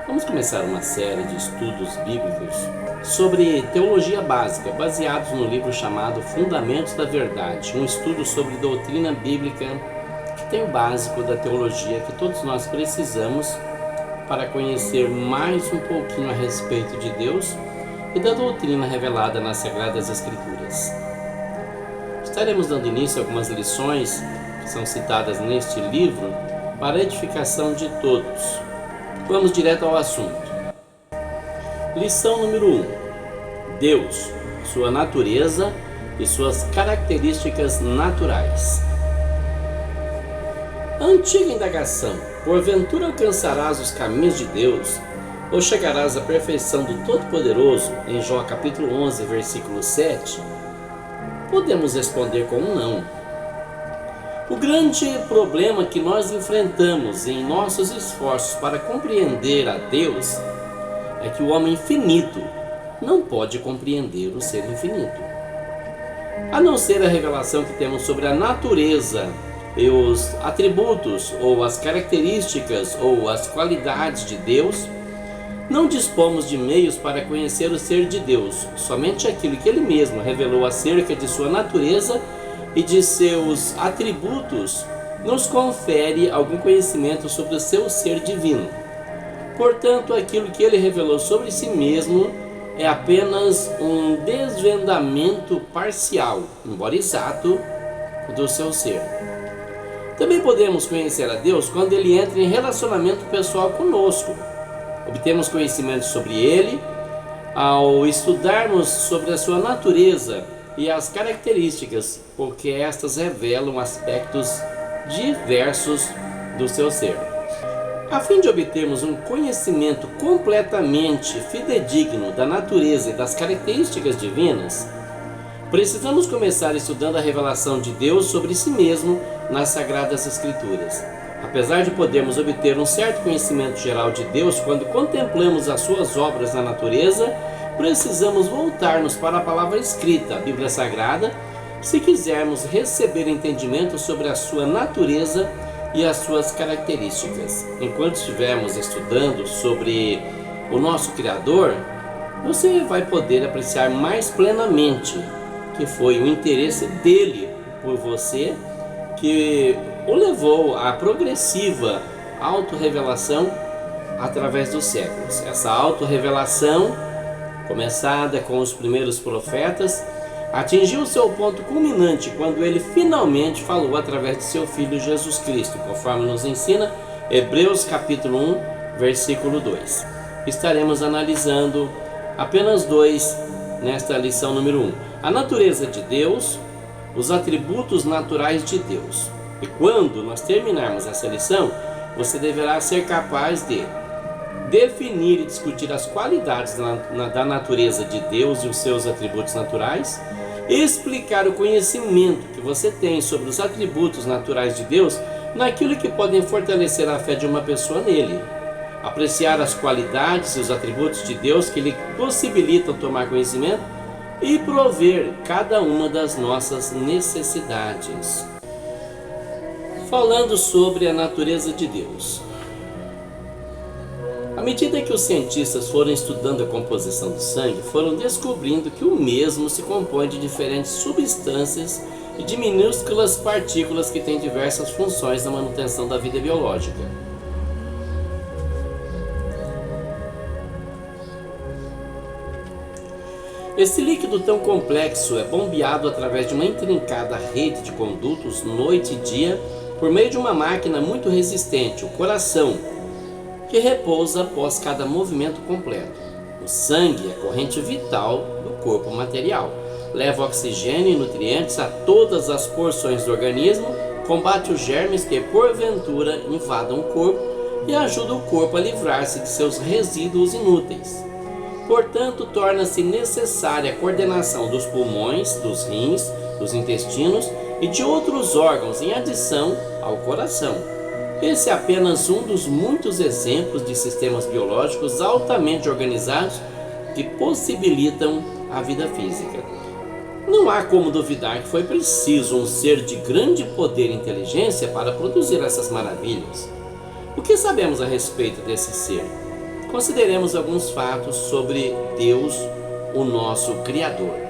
Vamos começar uma série de estudos bíblicos sobre teologia básica, baseados no livro chamado Fundamentos da Verdade, um estudo sobre doutrina bíblica que tem o básico da teologia que todos nós precisamos para conhecer mais um pouquinho a respeito de Deus e da doutrina revelada nas Sagradas Escrituras. Estaremos dando início a algumas lições que são citadas neste livro para a edificação de todos. Vamos direto ao assunto. Lição número 1. Deus, sua natureza e suas características naturais. A antiga indagação, porventura alcançarás os caminhos de Deus, ou chegarás à perfeição do Todo-Poderoso, em Jó capítulo 11, versículo 7, podemos responder com um não. O grande problema que nós enfrentamos em nossos esforços para compreender a Deus é que o homem finito não pode compreender o ser infinito. A não ser a revelação que temos sobre a natureza e os atributos ou as características ou as qualidades de Deus, não dispomos de meios para conhecer o ser de Deus. Somente aquilo que Ele mesmo revelou acerca de sua natureza e de seus atributos nos confere algum conhecimento sobre o seu ser divino. Portanto, aquilo que Ele revelou sobre si mesmo é apenas um desvendamento parcial, embora exato, do seu ser. Também podemos conhecer a Deus quando Ele entra em relacionamento pessoal conosco. Obtemos conhecimento sobre Ele ao estudarmos sobre a sua natureza e as características, porque estas revelam aspectos diversos do seu ser. A fim de obtermos um conhecimento completamente fidedigno da natureza e das características divinas, precisamos começar estudando a revelação de Deus sobre si mesmo nas Sagradas Escrituras. Apesar de podermos obter um certo conhecimento geral de Deus quando contemplamos as suas obras na natureza, precisamos voltar-nos para a palavra escrita, a Bíblia Sagrada, se quisermos receber entendimento sobre a sua natureza e as suas características. Enquanto estivermos estudando sobre o nosso Criador, você vai poder apreciar mais plenamente que foi o interesse dele por você que o levou à progressiva autorrevelação através dos séculos. Essa autorrevelação, começada com os primeiros profetas, atingiu seu ponto culminante quando ele finalmente falou através de seu Filho Jesus Cristo, conforme nos ensina Hebreus capítulo 1, versículo 2. Estaremos analisando apenas dois nesta lição número 1. A natureza de Deus, os atributos naturais de Deus. E quando nós terminarmos essa lição, você deverá ser capaz de definir e discutir as qualidades da natureza de Deus e os seus atributos naturais, explicar o conhecimento que você tem sobre os atributos naturais de Deus naquilo que podem fortalecer a fé de uma pessoa nele, apreciar as qualidades e os atributos de Deus que lhe possibilitam tomar conhecimento e prover cada uma das nossas necessidades. Falando sobre a natureza de Deus. À medida que os cientistas foram estudando a composição do sangue, foram descobrindo que o mesmo se compõe de diferentes substâncias e de minúsculas partículas que têm diversas funções na manutenção da vida biológica. Esse líquido tão complexo é bombeado através de uma intrincada rede de condutos noite e dia por meio de uma máquina muito resistente, o coração, que repousa após cada movimento completo. O sangue é a corrente vital do corpo material. Leva oxigênio e nutrientes a todas as porções do organismo, combate os germes que porventura invadam o corpo e ajuda o corpo a livrar-se de seus resíduos inúteis. Portanto, torna-se necessária a coordenação dos pulmões, dos rins, dos intestinos e de outros órgãos em adição ao coração. Esse é apenas um dos muitos exemplos de sistemas biológicos altamente organizados que possibilitam a vida física. Não há como duvidar que foi preciso um ser de grande poder e inteligência para produzir essas maravilhas. O que sabemos a respeito desse ser? Consideremos alguns fatos sobre Deus, o nosso Criador.